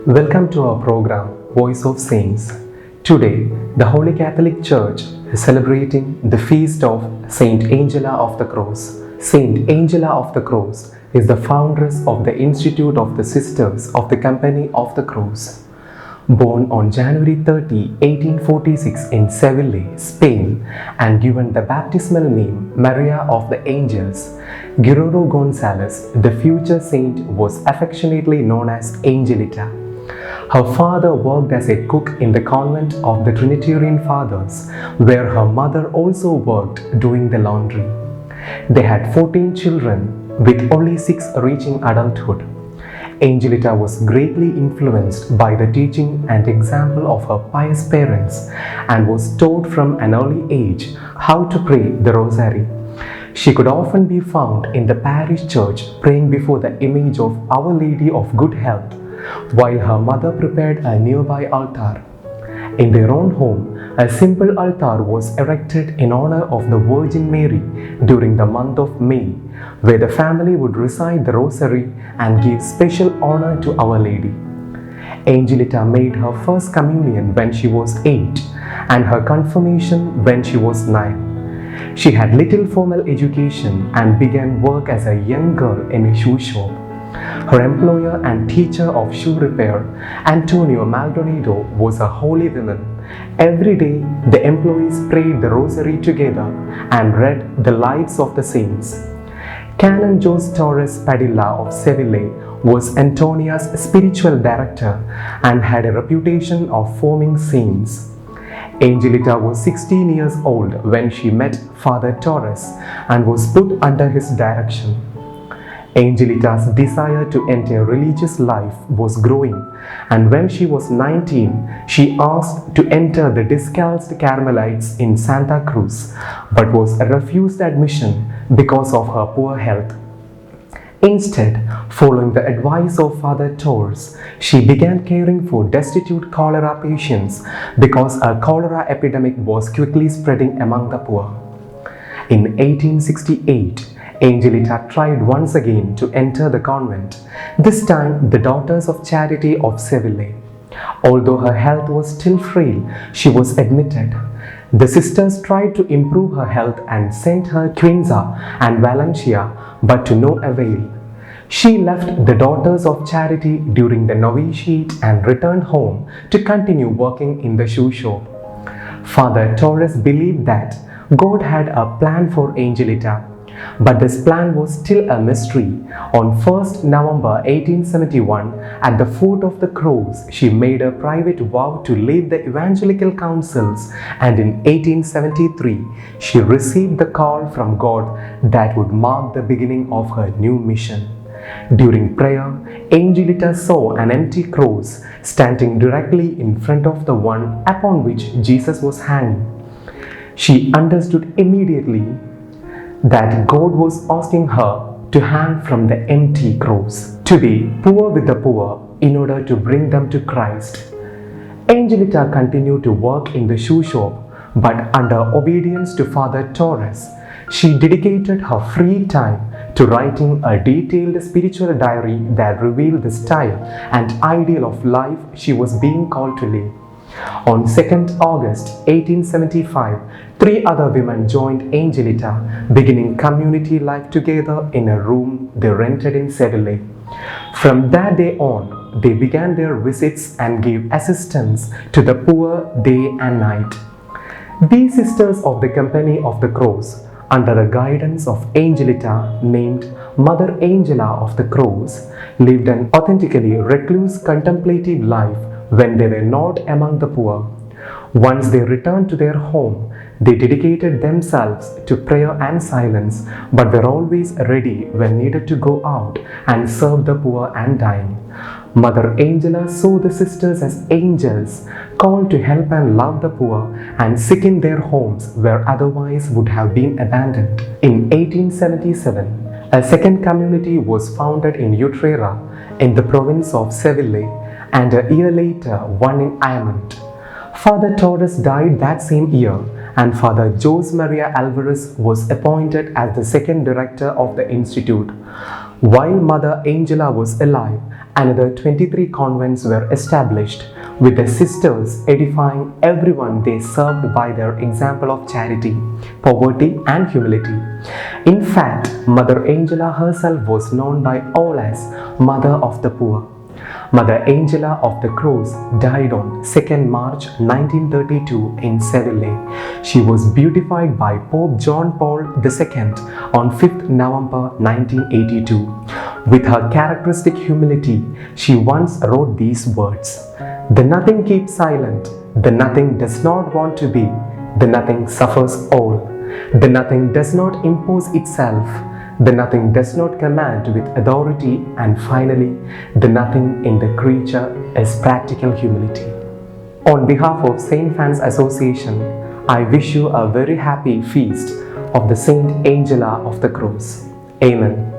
Welcome to our program, Voice of Saints. Today, the Holy Catholic Church is celebrating the feast of Saint Angela of the Cross. Saint Angela of the Cross is the foundress of the Institute of the Sisters of the Company of the Cross. Born on January 30, 1846 in Seville, Spain, and given the baptismal name Maria of the Angels, Guerrero Gonzalez, the future saint, was affectionately known as Angelita. Her father worked as a cook in the convent of the Trinitarian Fathers, where her mother also worked doing the laundry. They had 14 children, with only 6 reaching adulthood. Angelita was greatly influenced by the teaching and example of her pious parents and was taught from an early age how to pray the Rosary. She could often be found in the parish church praying before the image of Our Lady of Good Health, while her mother prepared a nearby altar. In their own home, a simple altar was erected in honor of the Virgin Mary during the month of May, where the family would recite the Rosary and give special honor to Our Lady. Angelita made her first communion when she was 8 and her confirmation when she was 9. She had little formal education and began work as a young girl in a shoe shop. Her employer and teacher of shoe repair, Antonio Maldonado, was a holy woman. Every day, the employees prayed the Rosary together and read the lives of the saints. Canon Jose Torres Padilla of Seville was Antonia's spiritual director and had a reputation of forming saints. Angelita was 16 years old when she met Father Torres and was put under his direction. Angelita's desire to enter religious life was growing, and when she was 19, she asked to enter the Descalzed Carmelites in Santa Cruz, but was refused admission because of her poor health. Instead, following the advice of Father Torres, she began caring for destitute cholera patients because a cholera epidemic was quickly spreading among the poor. In 1868, Angelita tried once again to enter the convent, this time the Daughters of Charity of Seville. Although her health was still frail, she was admitted. The sisters tried to improve her health and sent her to Quinza and Valencia, but to no avail. She left the Daughters of Charity during the novitiate and returned home to continue working in the shoe shop. Father Torres believed that God had a plan for Angelita, but this plan was still a mystery. On 1st November 1871, at the foot of the cross, she made a private vow to leave the evangelical councils, and in 1873, she received the call from God that would mark the beginning of her new mission. During prayer, Angelita saw an empty cross standing directly in front of the one upon which Jesus was hanging. She understood immediately that God was asking her to hang from the empty cross, to be poor with the poor in order to bring them to Christ. Angelita continued to work in the shoe shop, but under obedience to Father Torres, she dedicated her free time to writing a detailed spiritual diary that revealed the style and ideal of life she was being called to live. On 2nd August 1875, 3 other women joined Angelita, beginning community life together in a room they rented in Seville. From that day on, they began their visits and gave assistance to the poor day and night. These sisters of the Company of the Cross, under the guidance of Angelita, named Mother Angela of the Cross, lived an authentically recluse contemplative life when they were not among the poor. Once they returned to their home, they dedicated themselves to prayer and silence, but were always ready when needed to go out and serve the poor and dying. Mother Angela saw the sisters as angels, called to help and love the poor and sick in their homes where otherwise would have been abandoned. In 1877, a second community was founded in Utrera, in the province of Seville, and a year later one in Ayamonte. Father Torres died that same year, and Father Jose Maria Alvarez was appointed as the second director of the institute. While Mother Angela was alive, another 23 convents were established, with the sisters edifying everyone they served by their example of charity, poverty, and humility. In fact, Mother Angela herself was known by all as Mother of the Poor. Mother Angela of the Cross died on 2nd March 1932 in Seville. She was beatified by Pope John Paul II on 5th November 1982. With her characteristic humility, she once wrote these words: "The nothing keeps silent, the nothing does not want to be, the nothing suffers all, the nothing does not impose itself, the nothing does not command with authority, and finally, the nothing in the creature is practical humility." On behalf of Saint Fans Association, I wish you a very happy feast of the Saint Angela of the Cross. Amen.